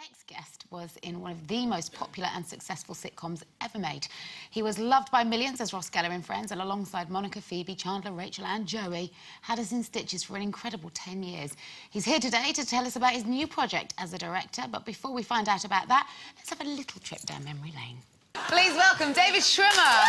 next guest was in one of the most popular and successful sitcoms ever made. He was loved by millions as Ross Geller in Friends, and alongside Monica, Phoebe, Chandler, Rachel and Joey, had us in stitches for an incredible 10 years. He's here today to tell us about his new project as a director, but before we find out about that, let's have a little trip down memory lane. Please welcome David Schwimmer.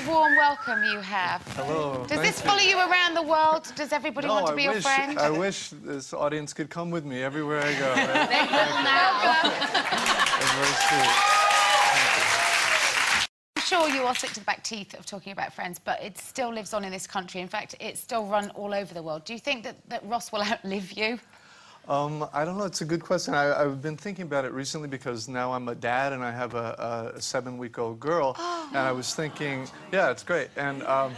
Warm welcome you have. Hello. Does this follow you around the world? Does everybody want to be your friend? I wish this audience could come with me everywhere I go. Right? They will now. That's very sweet. I'm sure you are sick to the back teeth of talking about Friends, but it still lives on in this country. In fact, it's still run all over the world. Do you think that Ross will outlive you? I don't know. It's a good question. I've been thinking about it recently because now I'm a dad and I have a 7-week-old girl. Oh. And I was thinking, yeah, it's great. And I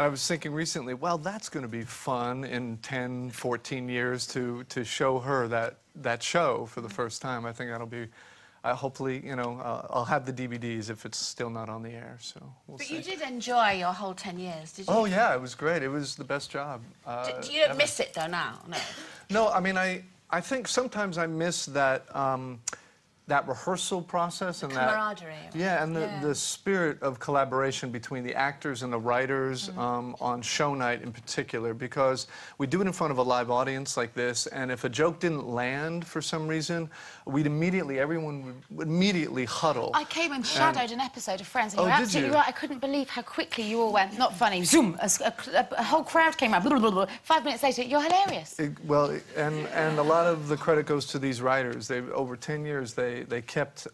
was thinking recently, well, that's going to be fun in 10, 14 years to show her that show for the first time. I think that'll be... hopefully, you know, I'll have the DVDs if it's still not on the air, so we'll see. But you did enjoy your whole 10 years, did you? Oh, yeah, it was great. It was the best job. Do you miss it, though, now? No. No, I mean, I think sometimes I miss that, that rehearsal process and camaraderie. Yeah, and the spirit of collaboration between the actors and the writers on show night in particular, because we do it in front of a live audience like this, and if a joke didn't land for some reason, everyone would immediately huddle. I came and shadowed an episode of Friends, and you're did absolutely you? right. I couldn't believe how quickly you all went, not funny, zoom, a whole crowd came out, blah, blah, blah. 5 minutes later, you're hilarious. And a lot of the credit goes to these writers. Over 10 years, they kept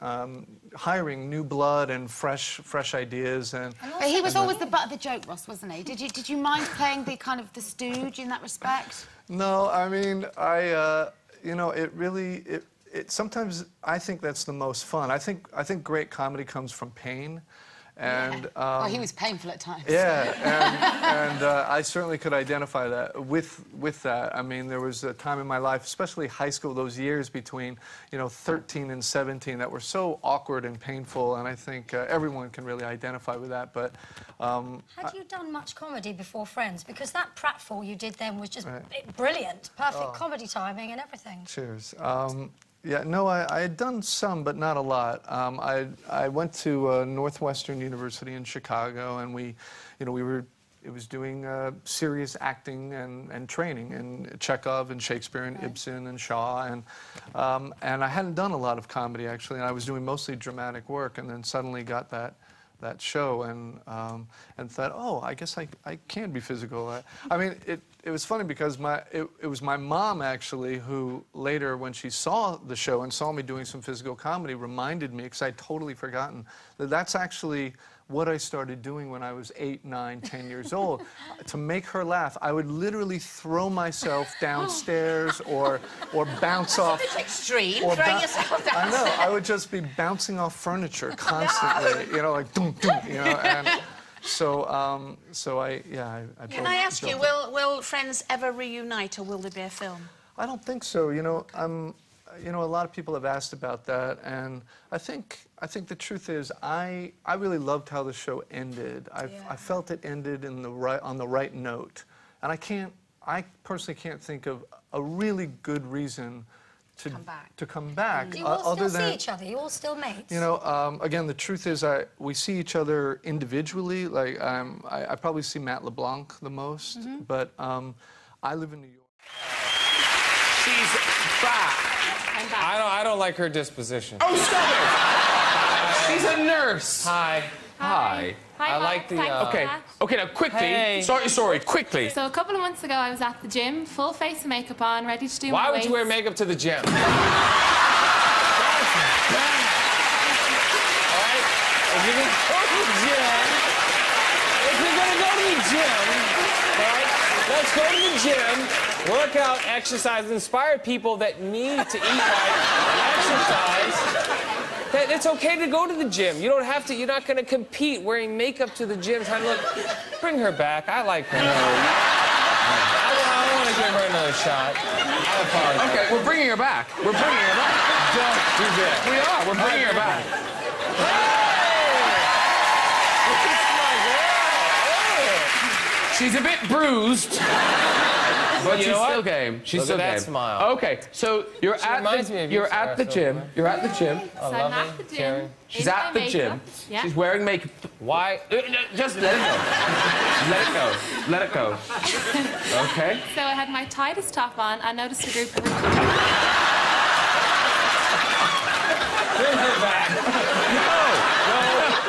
hiring new blood and fresh ideas. But he was always the butt of the joke, Ross, wasn't he? Did you mind playing the kind of the stooge in that respect? No, I mean, you know, sometimes I think that's the most fun. I think great comedy comes from pain. And well, he was painful at times. Yeah, and I certainly could identify that with that. I mean, there was a time in my life, especially high school, those years between, you know, 13 and 17 that were so awkward and painful, and I think everyone can really identify with that. But had you done much comedy before Friends? Because that pratfall you did then was just brilliant, perfect comedy timing and everything. Cheers. Yeah, no, I had done some, but not a lot. I went to Northwestern University in Chicago, and it was doing serious acting and training in Chekhov and Shakespeare and Ibsen and Shaw, and I hadn't done a lot of comedy actually, and I was doing mostly dramatic work, and then suddenly got that show and thought, oh, I guess I can be physical. I mean, it was funny because it was my mom actually who later, when she saw the show and saw me doing some physical comedy, reminded me, because I'd totally forgotten, that that's actually what I started doing when I was 8, 9, 10 years old. To make her laugh, I would literally throw myself downstairs or bounce off. It's extreme, throwing yourself downstairs. I know, I would just be bouncing off furniture constantly, you know, like doom, doom, you know, and so I Can I ask you, will Friends ever reunite, or will there be a film? I don't think so. You know, you know, a lot of people have asked about that, and I think the truth is, I really loved how the show ended. I felt it ended on the right note, and I personally can't think of a really good reason to come back. Do you all still see each other? You all still mates? You know, again, the truth is, we see each other individually. Like, I probably see Matt LeBlanc the most, but I live in New York. She's back. I'm back. I don't like her disposition. Oh, stop it! She's a nurse. Hi. Hi. I like the. Okay. Now quickly. Hey. Sorry. Quickly. So a couple of months ago, I was at the gym, full face of makeup on, ready to do my Why would weights. you wear makeup to the gym? All right. If you're gonna go to the gym, all right, let's go to the gym, work out, exercise, inspire people that need to eat right, exercise. It's okay to go to the gym. You don't have to. You're not going to compete wearing makeup to the gym trying to look. Bring her back. I like her. I want to give her another shot. I apologize. Okay, we're bringing her back. We're bringing her back. do that. We are. We're bringing her back. She's a bit bruised, but she's still game. She's still game. Smile. Okay, so you're at the gym. You're at the gym. So I'm at the gym. She's at the gym. Yeah. She's wearing makeup. Why? Just let it go. Let it go. Let it go. Okay. So I had my tightest top on. I noticed a group of... Bring her back. No.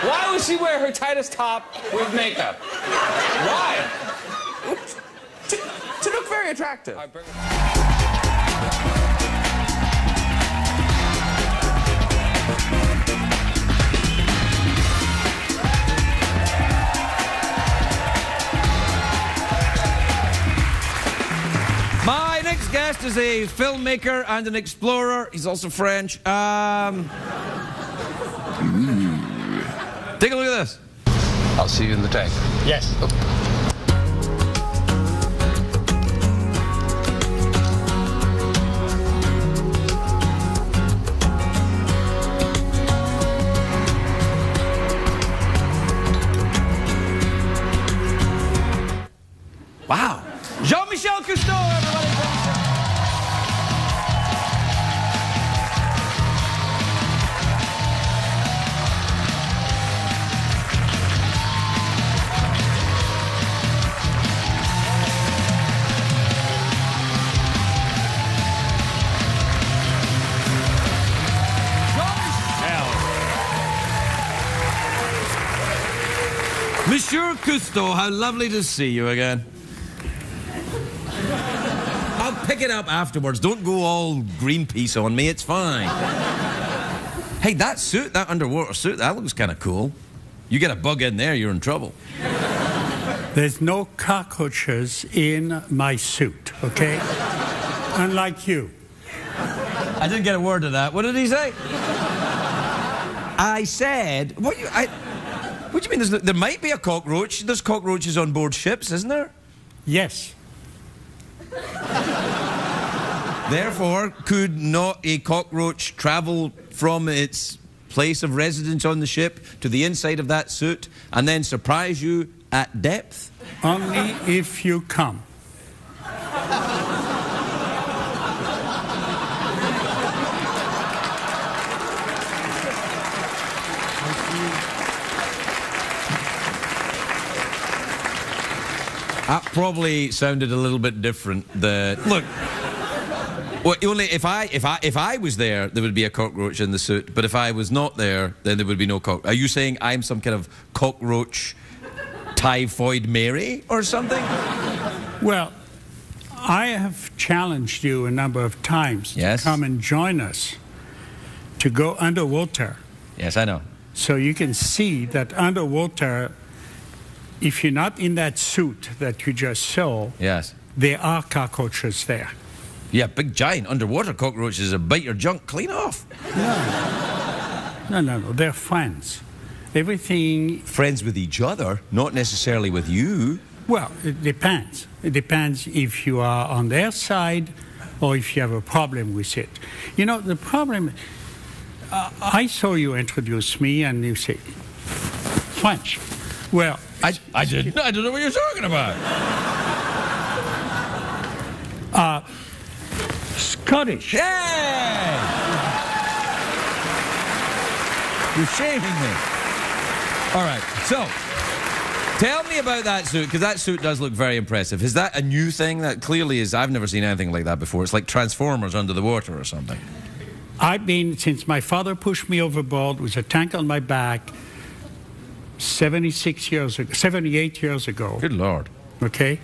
Why would she wear her tightest top with makeup? Why? To look very attractive. My next guest is a filmmaker and an explorer. He's also French. Take a look at this. I'll see you in the tank. Yes. Oh. Wow. Jean-Michel Cousteau, everybody. Monsieur Cousteau, how lovely to see you again. I'll pick it up afterwards. Don't go all Greenpeace on me. It's fine. Hey, that suit, that underwater suit, that looks kind of cool. You get a bug in there, you're in trouble. There's no cockroaches in my suit, okay? Unlike you. I didn't get a word of that. What did he say? I said... What do you mean? There might be a cockroach. There's cockroaches on board ships, isn't there? Yes. Therefore, could not a cockroach travel from its place of residence on the ship to the inside of that suit and then surprise you at depth? Only if you come. That probably sounded a little bit different. Look, well, only if I was there, there would be a cockroach in the suit. But if I was not there, then there would be no cockroach. Are you saying I'm some kind of cockroach typhoid Mary or something? Well, I have challenged you a number of times to come and join us to go underwater. Yes, I know. So you can see that underwater, if you're not in that suit that you just saw, there are cockroaches there. Yeah, big giant underwater cockroaches that bite your junk clean off. No, they're friends. Everything... Friends with each other, not necessarily with you. Well, it depends. It depends if you are on their side or if you have a problem with it. You know, the problem... I saw you introduce me and you say, French. Well... I didn't. I don't know what you're talking about. Scottish. Hey! You're shaming me. All right, so tell me about that suit, because that suit does look very impressive. Is that a new thing? That clearly is. I've never seen anything like that before. It's like Transformers under the water or something. I've been, since my father pushed me overboard with a tank on my back, 78 years ago. Good Lord. Okay?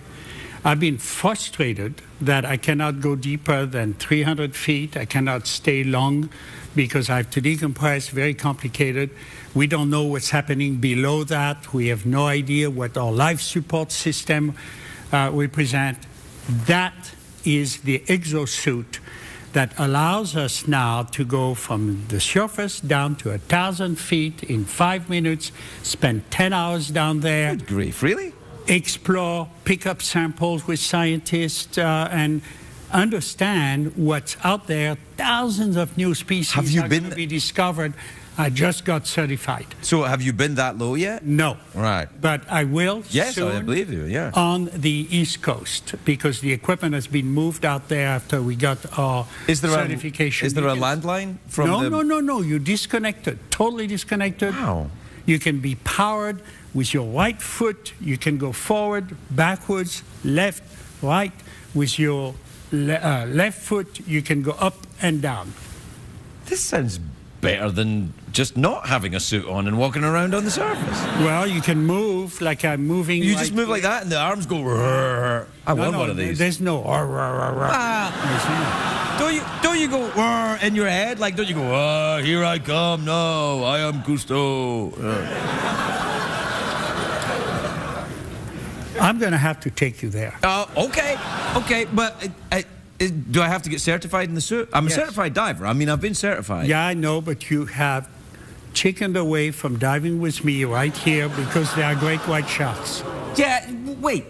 I've been frustrated that I cannot go deeper than 300 feet. I cannot stay long because I have to decompress, very complicated. We don't know what's happening below that. We have no idea what our life support system represent. That is the exosuit that allows us now to go from the surface down to 1,000 feet in 5 minutes, spend 10 hours down there. Good grief, really? Explore, pick up samples with scientists, and understand what's out there. Thousands of new species are going to be discovered. I just got certified. So have you been that low yet? No. Right. But I will yes, soon I believe you, yeah. on the East Coast, because the equipment has been moved out there after we got our certification. Is there a landline from No. You disconnected, totally disconnected. Wow. You can be powered with your right foot. You can go forward, backwards, left, right. With your left foot, you can go up and down. This sounds better than just not having a suit on and walking around on the surface. Well, you can move like I'm moving. You just move like that and the arms go. I want one of these. There's no. Don't you go in your head? Like, don't you go, here I come, no, I am Cousteau. I'm going to have to take you there. Okay, but do I have to get certified in the suit? I'm a certified diver. I mean, I've been certified. Yeah, I know, but you have chickened away from diving with me right here because there are great white sharks. Yeah, wait.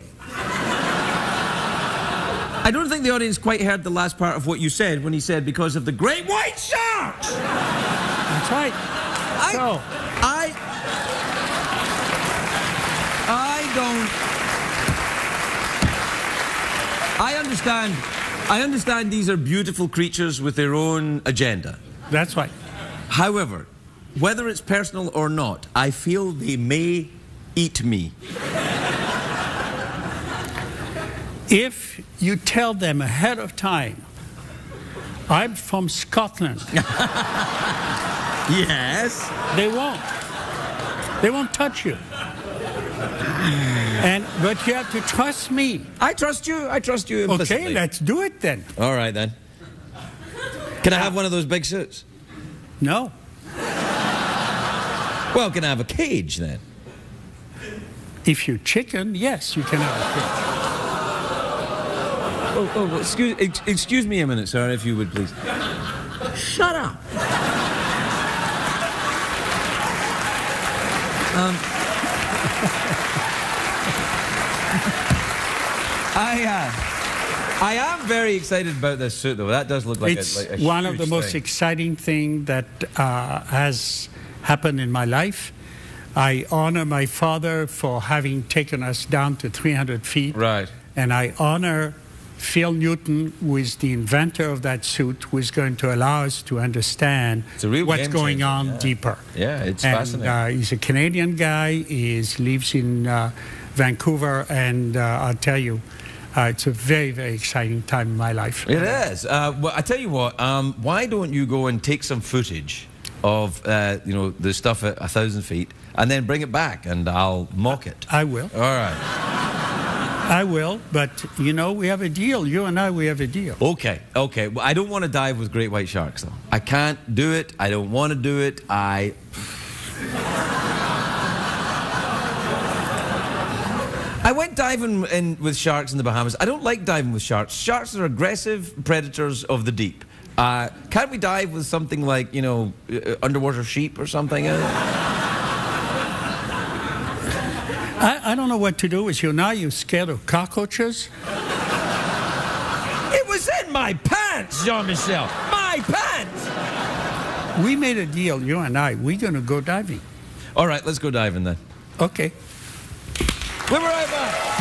I don't think the audience quite heard the last part of what you said when he said because of the great white sharks. That's right. I understand these are beautiful creatures with their own agenda. That's right. However, whether it's personal or not, I feel they may eat me. If you tell them ahead of time, I'm from Scotland. Yes. They won't. They won't touch you. But you have to trust me. I trust you. I trust you implicitly. Okay, let's do it then. All right, then. Can I have one of those big suits? No. Well, can I have a cage, then? If you're chicken, yes, you can have a cage. Excuse me a minute, sir, if you would, please. Shut up. I am very excited about this suit, though. That does look like a one of the huge most thing. exciting things that has happened in my life. I honor my father for having taken us down to 300 feet. Right. And I honor Phil Newton, who is the inventor of that suit, who is going to allow us to understand what's going on deeper. Yeah, it's fascinating. He's a Canadian guy. He lives in Vancouver, and I'll tell you, it's a very, very exciting time in my life. It is. Well, I tell you what, why don't you go and take some footage of, the stuff at 1,000 feet, and then bring it back, and I'll mock it. I will. All right. I will, but, we have a deal. You and I, we have a deal. Okay. Well, I don't want to dive with great white sharks, though. I can't do it. I don't want to do it. I went diving with sharks in the Bahamas. I don't like diving with sharks. Sharks are aggressive predators of the deep. Can't we dive with something like, underwater sheep or something? I don't know what to do with you now. You're scared of cockroaches? It was in my pants, Jean-Michel. My pants! We made a deal, you and I. We're going to go diving. All right, let's go diving then. Okay. We'll be right back.